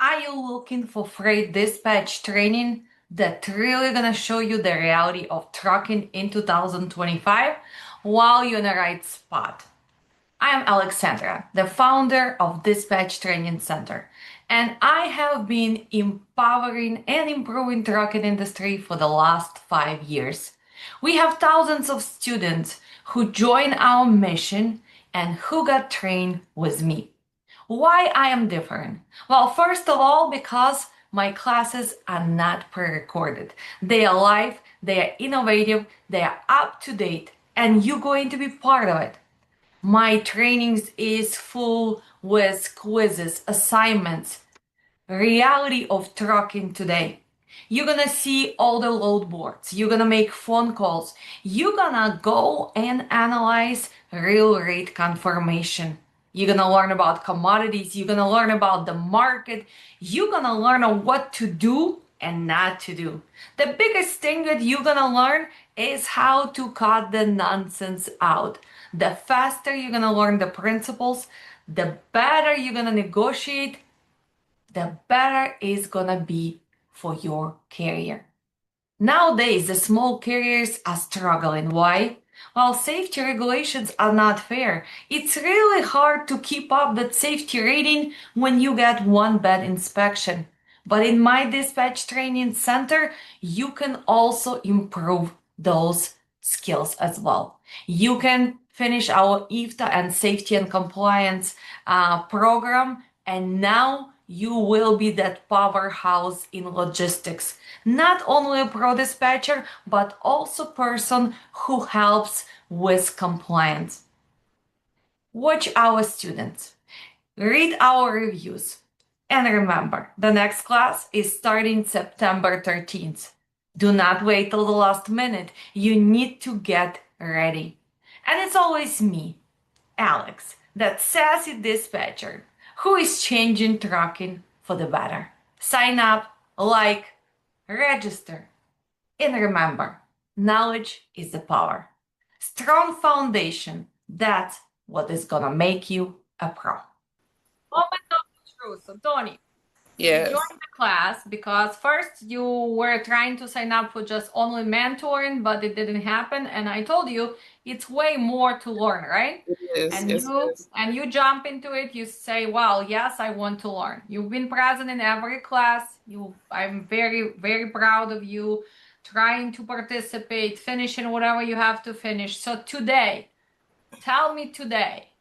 Are you looking for freight dispatch training that really gonna show you the reality of trucking in 2025 while you're in the right spot? I am Alexandra, the founder of Dispatch Training Center, and I have been empowering and improving trucking industry for the last 5 years. We have thousands of students who join our mission and who got trained with me. Why I am different? Well, first of all, because my classes are not pre-recorded. They are live, they are innovative, they are up to date, and you're going to be part of it. My trainings is full with quizzes, assignments, reality of trucking today. You're gonna see all the load boards. You're gonna make phone calls. You're gonna go and analyze real rate confirmation. You're gonna learn about commodities. You're gonna learn about the market. You're gonna learn on what to do and not to do. The biggest thing that you're gonna learn is how to cut the nonsense out. The faster you're gonna learn the principles, the better you're gonna negotiate, the better it's gonna be for your career. Nowadays, the small carriers are struggling. Why? Well, safety regulations are not fair. It's really hard to keep up that safety rating when you get one bad inspection. But in my dispatch training center, you can also improve those skills as well. You can finish our IFTA and safety and compliance program, and now you will be that powerhouse in logistics. Not only a pro dispatcher, but also person who helps with compliance. Watch our students, read our reviews, and remember, the next class is starting September 13th. Do not wait till the last minute. You need to get ready. And it's always me, Alex, that sassy dispatcher who is changing trucking for the better. Sign up, like, register, and remember, knowledge is the power. Strong foundation, that's what is gonna make you a pro. Moment of truth. So, Tony, you joined Yes, the class because first you were trying to sign up for just only mentoring, but it didn't happen. And I told you it's way more to learn, right? it is. And Yes, it you is. and you jump into it, you say, "Wow, yes, I want to learn." You've been present in every class. I'm very, very proud of you trying to participate, finishing whatever you have to finish. So today, tell me today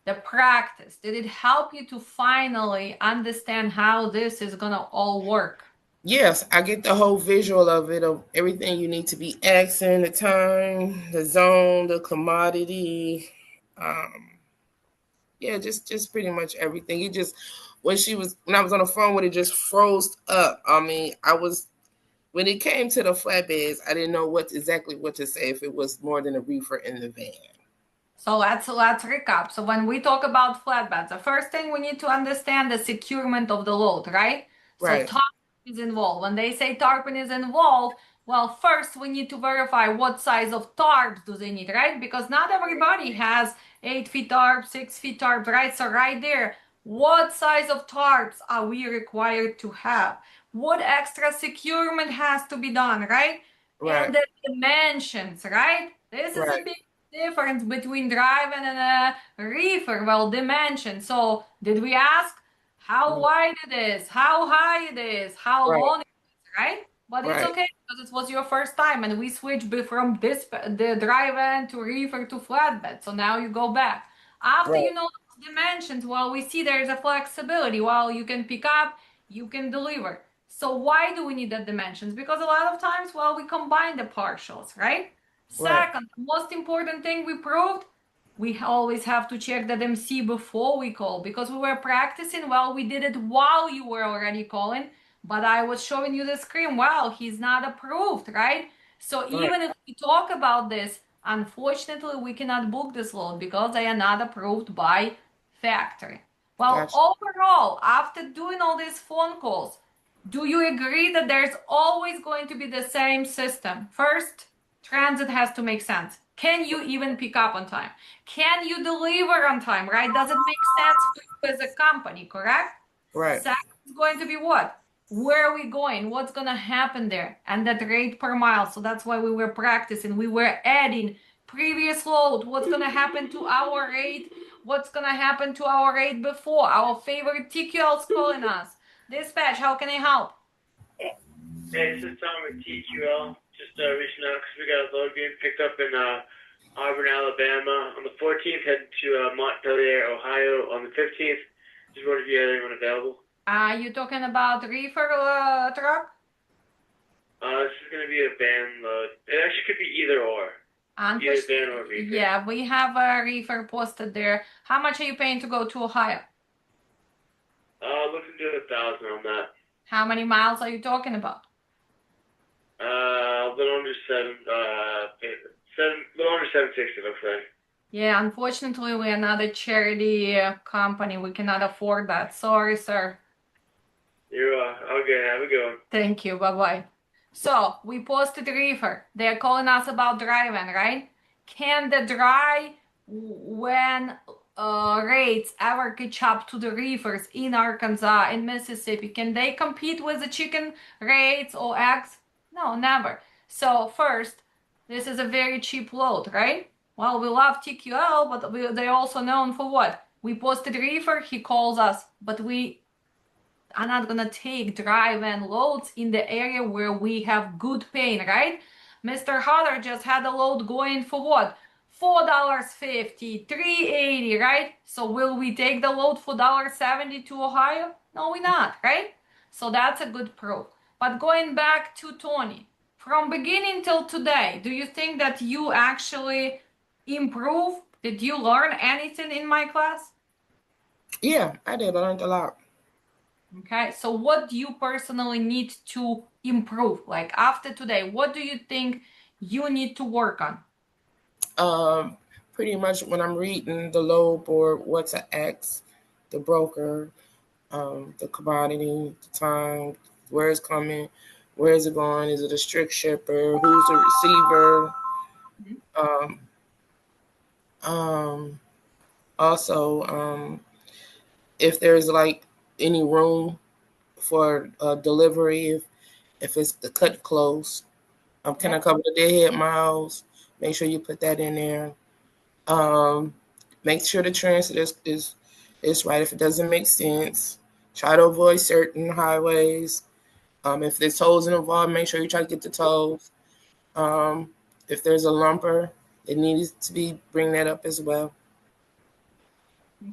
the practice, did it help you to finally understand how this is gonna all work? Yes, I get the whole visual of it, of everything you need to be asking, the time, the zone, the commodity. Um, yeah, just pretty much everything. It just when I was on the phone with it, just froze up. I mean, I was when it came to the flatbeds, I didn't know exactly what to say if it was more than a reefer in the van. So let's recap. So when we talk about flatbeds, the first thing we need to understand the securement of the load, right? So Right, tarpon is involved. When they say tarpon is involved, well, first we need to verify what size of tarps do they need, right? Because not everybody has 8 feet tarp, 6 feet tarp, right? So right there, what size of tarps are we required to have? What extra securement has to be done, right? And right, the dimensions, right? This is a right, big difference between driving and a reefer? Well, dimension. So did we ask how right, wide it is, how high it is, how right, long it is, right? But it's right, okay because it was your first time and we switched from this the drive-in to reefer to flatbed. So now you go back. After right, you know those dimensions, well, we see there's a flexibility. Well, you can pick up, you can deliver. So why do we need the dimensions? Because a lot of times, well, we combine the partials, right? right, Second, most important thing we proved, we always have to check that MC before we call because we were practicing. Well, we did it while you were already calling, but I was showing you the screen. Wow, he's not approved, right? So right. even if we talk about this, unfortunately, we cannot book this load because they are not approved by factory. Well, Gotcha. overall, after doing all these phone calls, do you agree that there's always going to be the same system? First, transit has to make sense. Can you even pick up on time? Can you deliver on time, right? Does it make sense for you as a company, correct? Right. Second is going to be what? Where are we going? What's going to happen there? And that rate per mile. So that's why we were practicing. We were adding previous load. What's going to happen to our rate? What's going to happen to our rate before? Our favorite TQL's calling us. Dispatch, how can I help? Hey, this is Tom with TQL. Just reaching out because we got a load being picked up in Auburn, Alabama on the 14th, heading to Montpelier, Ohio on the 15th. Just wondering if you had anyone available. Are you talking about reefer truck? This is going to be a van load. It actually could be either or. Either Unfortunately, van or reefer. yeah, we have a reefer posted there. How much are you paying to go to Ohio? Looking to 1,000 on that. How many miles are you talking about? A little under little under 760 looks like. Yeah, unfortunately, we are not a charity company. We cannot afford that. Sorry, sir. You're okay. Have a good one. Thank you. Bye-bye. So, we posted reefer. They're calling us about driving, right? Can the dry when rates ever catch up to the reefers in Arkansas, in Mississippi, can they compete with the chicken rates or eggs? No, never. So, first, this is a very cheap load, right? Well, we love TQL, but they're also known for what? We posted reefer, he calls us, but we are not gonna take dry van loads in the area where we have good pain, right? Mr. Hutter just had a load going for what? $4.50, $3.80, right? So will we take the load for $1.70 to Ohio? No, we're not, right? So that's a good proof. But going back to Tony, from beginning till today, do you think that you actually improve? Did you learn anything in my class? Yeah, I did. I learned a lot. Okay, so what do you personally need to improve? Like after today, what do you think you need to work on? Um, Pretty much when I'm reading the load board, what to ask the broker, the commodity, the time, where it's coming, where is it going? Is it a strict shipper? Who's the receiver? Mhm. Um, um, Also, if there's like any room for delivery, if it's the cut close, can I Okay, cover the deadhead miles? Make sure you put that in there. Um, Make sure the transit is right. If it doesn't make sense, try to avoid certain highways. If there's tolls involved, make sure you try to get the tolls. Um, if there's a lumper, it needs to be bring that up as well.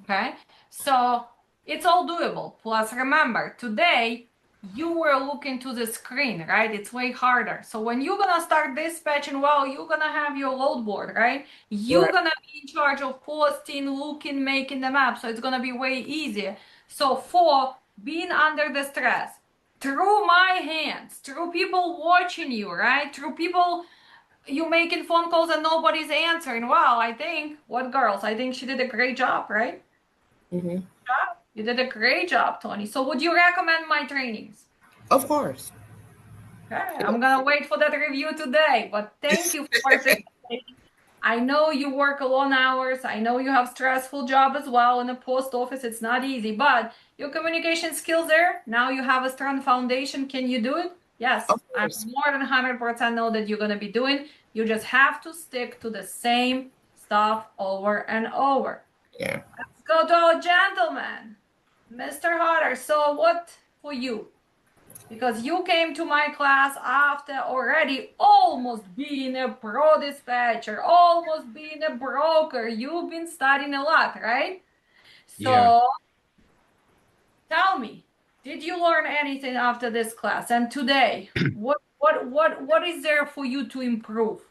okay. So it's all doable. Plus, remember, today you were looking to the screen, right? It's way harder. So when you're gonna start dispatching, well, you're gonna have your load board, right? You're Right. gonna be in charge of posting, looking, making the map. So it's gonna be way easier. So for being under the stress, through my hands, through people watching you, right? Through people you making phone calls and nobody's answering. Wow, I think what girls? I think she did a great job, right? Hmm. You did a great job, Tony. So would you recommend my trainings? Of course. Okay, I'm gonna wait for that review today, but thank you for participating. I know you work long hours. I know you have stressful job as well in the post office. It's not easy, but your communication skills there. Now you have a strong foundation. Can you do it? Yes, Of I'm course. more than 100% know that you're gonna be doing. You just have to stick to the same stuff over and over. Yeah. Let's go to our gentleman, Mr. Hodder. So what for you? Because you came to my class after already almost being a pro dispatcher, almost being a broker. You've been studying a lot, right? Yeah. So tell me, did you learn anything after this class? And today, what is there for you to improve?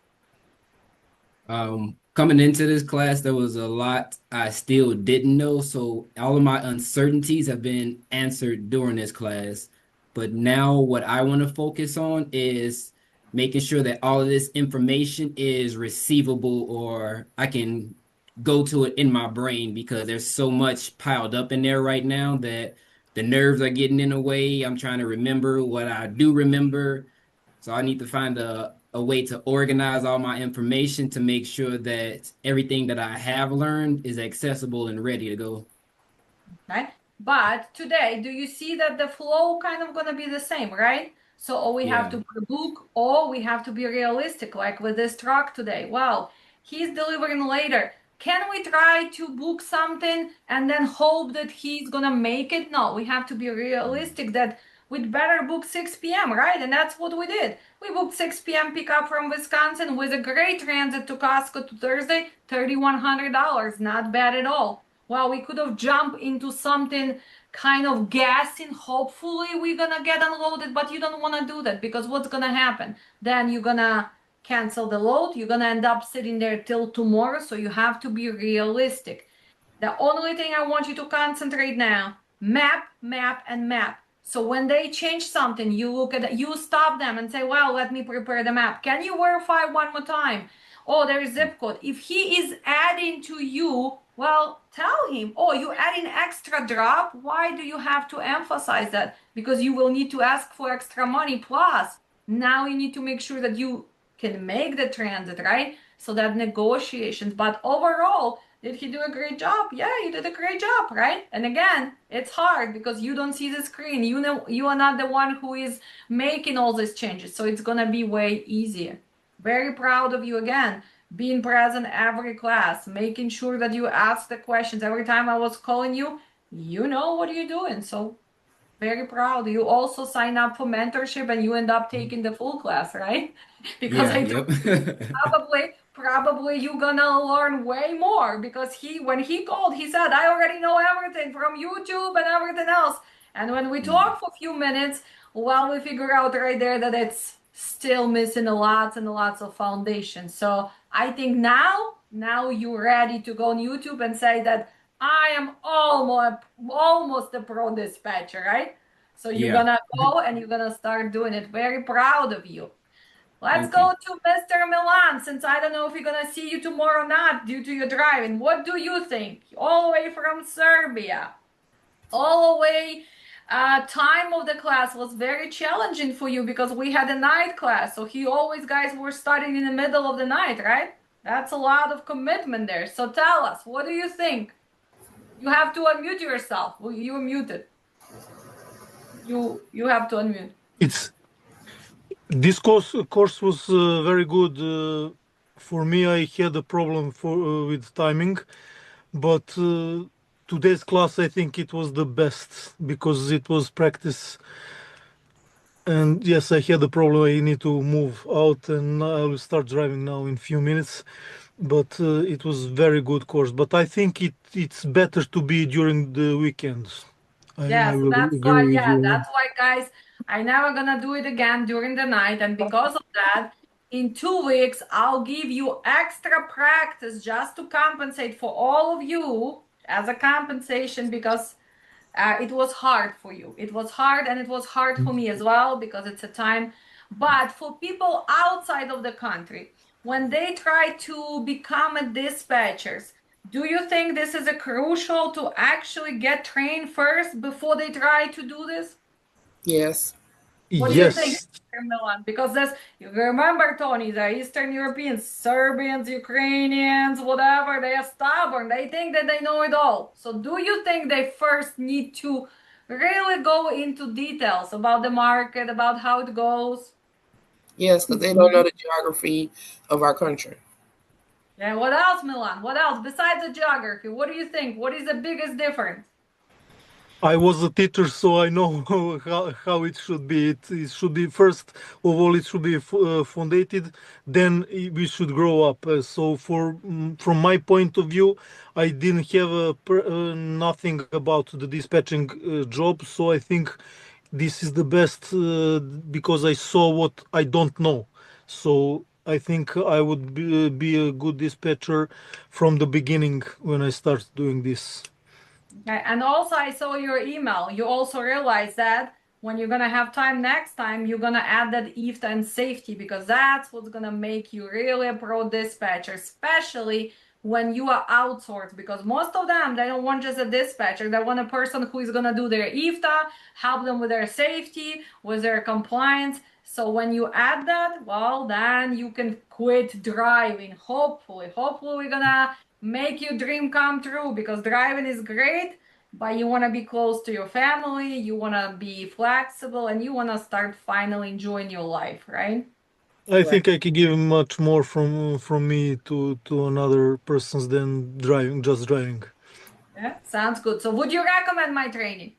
Coming into this class, there was a lot I still didn't know. So all of my uncertainties have been answered during this class. But now what I want to focus on is making sure that all of this information is receivable or I can go to it in my brain because there's so much piled up in there right now that the nerves are getting in the way. I'm trying to remember what I do remember. So I need to find a way to organize all my information to make sure that everything that I have learned is accessible and ready to go. Okay. But today, do you see that the flow kind of gonna be the same, right? So, or we have Yeah. to book, or we have to be realistic, like with this truck today. Well, he's delivering later. Can we try to book something and then hope that he's gonna make it? No, we have to be realistic that we'd better book 6 p.m., right? And that's what we did. We booked 6 p.m. pickup from Wisconsin with a great transit to Costco to Thursday, $3,100. Not bad at all. Well, we could have jumped into something kind of guessing. Hopefully, we're gonna get unloaded, but you don't want to do that because what's gonna happen? Then you're gonna cancel the load. You're gonna end up sitting there till tomorrow. So you have to be realistic. The only thing I want you to concentrate now, map, map, and map. So when they change something, you look at it, you stop them and say, well, let me prepare the map. Can you verify one more time? Oh, there's zip code. If he is adding to you, well, tell him, oh, you adding extra drop. Why do you have to emphasize that? Because you will need to ask for extra money. Plus, now you need to make sure that you can make the transit, right? So that negotiations. But overall, did he do a great job? Yeah, you did a great job, right? And again, it's hard because you don't see the screen. You know, you are not the one who is making all these changes. So it's gonna be way easier. Very proud of you again, being present every class, making sure that you ask the questions. Every time I was calling you, you know what you're doing. So very proud. You also sign up for mentorship and you end up taking the full class, right? Because Yeah, I yep. probably you're gonna learn way more because when he called, he said, I already know everything from YouTube and everything else. And when we talk for a few minutes, well, we figure out right there that it's still missing a lots and lots of foundation. So I think now you're ready to go on YouTube and say that I am almost a pro dispatcher, right? So you're Yeah. gonna go and you're gonna start doing it. Very proud of you. Let's Thank you. go to Mr. Milan, since I don't know if we're gonna see you tomorrow or not due to your driving. What do you think? All the way from Serbia, all the way. Time of the class was very challenging for you because we had a night class. So he always guys were starting in the middle of the night, right? That's a lot of commitment there. So tell us, what do you think? You have to unmute yourself. Well, you are muted. You have to unmute. It's this course was very good. For me, I had a problem with timing, but today's class I think it was the best because it was practice. And yes, I had a problem. I need to move out, and I will start driving now in few minutes. But it was very good course. But I think it's better to be during the weekends. I Yes, will that's why, agree with yeah, you. that's why, guys, I never gonna do it again during the night. And because of that, in 2 weeks, I'll give you extra practice just to compensate for all of you as a compensation because it was hard for you. It was hard, and it was hard for me as well because it's a time. But for people outside of the country, when they try to become a dispatchers, do you think this is a crucial to actually get trained first before they try to do this? Yes. What do you think, Yes, Mr. Milan? Because this, you remember, Tony, the Eastern Europeans, Serbians, Ukrainians, whatever, they are stubborn. They think that they know it all. So, do you think they first need to really go into details about the market, about how it goes? Yes, because they don't know the geography of our country. Yeah, what else, Milan? What else? Besides the geography, what do you think? What is the biggest difference? I was a teacher, so I know how it should be. It should be first of all, it should be founded. Then we should grow up. So, from my point of view, I didn't have nothing about the dispatching job. So I think this is the best because I saw what I don't know. So I think I would be a good dispatcher from the beginning when I start doing this. Okay. And also, I saw your email. You also realize that when you're gonna have time next time, you're gonna add that IFTA and safety because that's what's gonna make you really a pro dispatcher, especially when you are outsourced. Because most of them, they don't want just a dispatcher; they want a person who is gonna do their IFTA, help them with their safety, with their compliance. So when you add that, well, then you can quit driving. Hopefully, we're gonna make your dream come true because driving is great but you want to be close to your family, you want to be flexible, and you want to start finally enjoying your life, right? I Right. think I can give much more from me to another persons than driving, just driving. Yeah, sounds good. So would you recommend my training?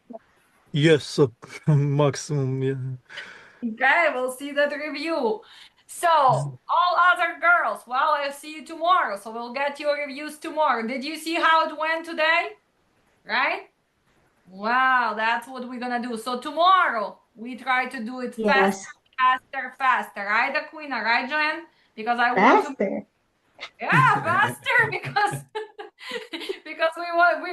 Yes, maximum. Yeah. Okay, we'll see that review. So, all other girls, well, I'll see you tomorrow. So we'll get your reviews tomorrow. Did you see how it went today? Right? Wow, that's what we're gonna do. So tomorrow we try to do it faster, Yes, faster, faster. Right, Aquina? Right, Joanne? Because I want to, faster. yeah, faster because because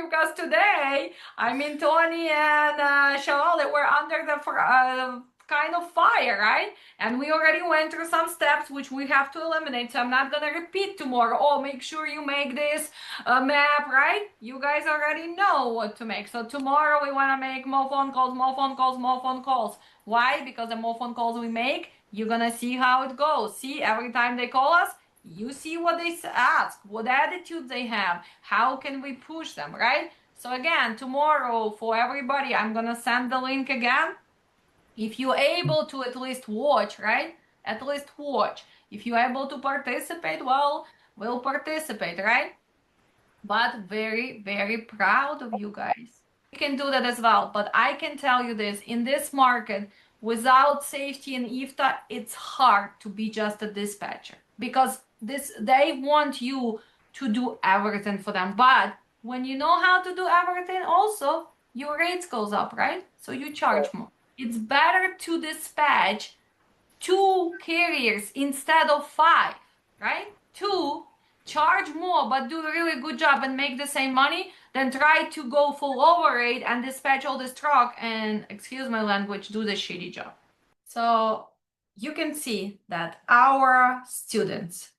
because today, I mean, Tony and Charlotte were under the kind of fire, right? And we already went through some steps which we have to eliminate. So I'm not gonna repeat tomorrow. Oh, make sure you make this map, right? You guys already know what to make. So tomorrow we want to make more phone calls, more phone calls, more phone calls. Why? Because the more phone calls we make, you're gonna see how it goes. See, every time they call us, you see what they ask, what attitude they have, how can we push them, right? So again, tomorrow for everybody, I'm gonna send the link again. If you're able to at least watch, right? At least watch. If you're able to participate, well, we'll participate, right? But very, very proud of you guys. You can do that as well. But I can tell you this, in this market, without safety and IFTA, it's hard to be just a dispatcher because this they want you to do everything for them. But when you know how to do everything, also your rates goes up, right? So you charge more. It's better to dispatch two carriers instead of five, right? Two, charge more but do a really good job and make the same money than try to go full overrate and dispatch all this truck and, excuse my language, do the shitty job. So you can see that our students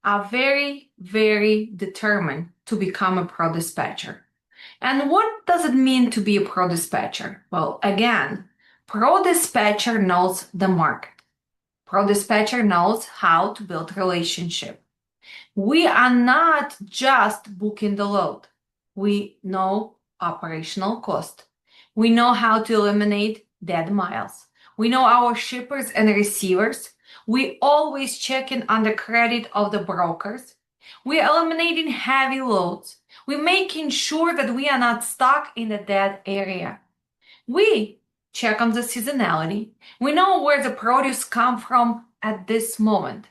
are very, very determined to become a pro dispatcher. And what does it mean to be a pro dispatcher? Well, again, pro dispatcher knows the market. Pro dispatcher knows how to build relationship. We are not just booking the load. We know operational cost. We know how to eliminate dead miles. We know our shippers and receivers. We always check in on the credit of the brokers. We're eliminating heavy loads. We're making sure that we are not stuck in a dead area. We check on the seasonality. We know where the produce come from at this moment.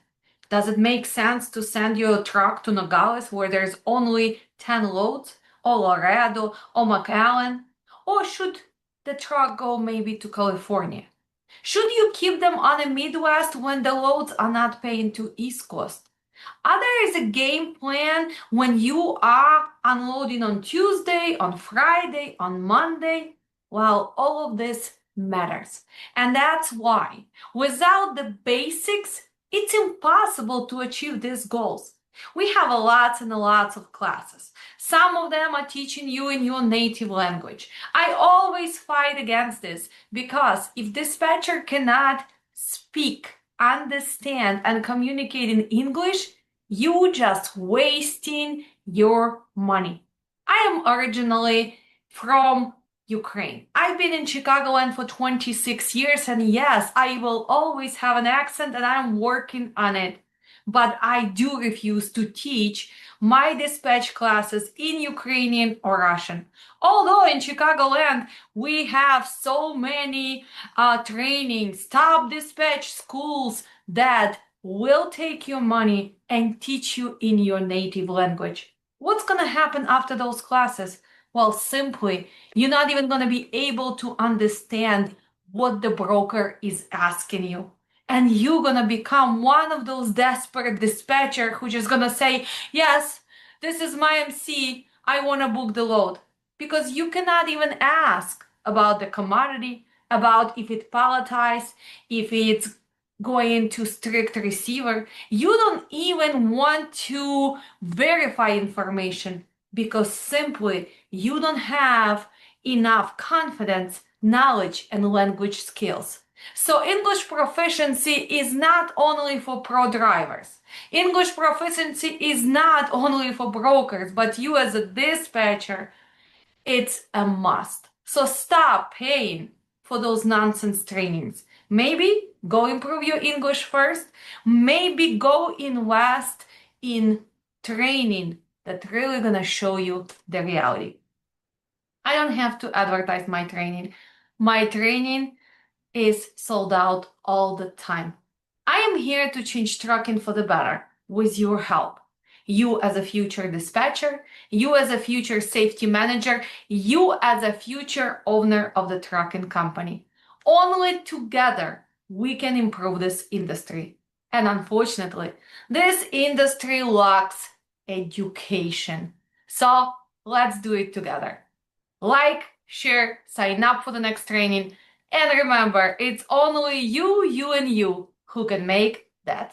Does it make sense to send your truck to Nogales where there's only 10 loads, or Laredo, or McAllen? Or should the truck go maybe to California? Should you keep them on the Midwest when the loads are not paying to East Coast? There is a game plan when you are unloading on Tuesday, on Friday, on Monday. Well, all of this matters. And that's why without the basics, it's impossible to achieve these goals. We have lots and lots of classes. Some of them are teaching you in your native language. I always fight against this because if dispatcher cannot speak, understand, and communicate in English, you just wasting your money. I am originally from Ukraine. I've been in Chicagoland for 26 years, and yes, I will always have an accent, and I'm working on it. But I do refuse to teach my dispatch classes in Ukrainian or Russian. Although in Chicagoland we have so many trainings, top dispatch schools that will take your money and teach you in your native language. What's going to happen after those classes? Well, simply, you're not even going to be able to understand what the broker is asking you. And you're going to become one of those desperate dispatcher who just going to say, yes, this is my MC. I want to book the load. Because you cannot even ask about the commodity, about if it's palletized, if it's going to strict receiver. You don't even want to verify information because simply you don't have enough confidence, knowledge, and language skills. So English proficiency is not only for pro drivers. English proficiency is not only for brokers, but you as a dispatcher, It's a must. So stop paying for those nonsense trainings. Maybe go improve your English first. Maybe go invest in training that really gonna show you the reality. I don't have to advertise my training. My training is sold out all the time. I am here to change trucking for the better with your help. You as a future dispatcher, you as a future safety manager, you as a future owner of the trucking company. Only together we can improve this industry. And unfortunately, this industry lacks education. So let's do it together. Like, share, sign up for the next training, and remember, it's only you and you who can make that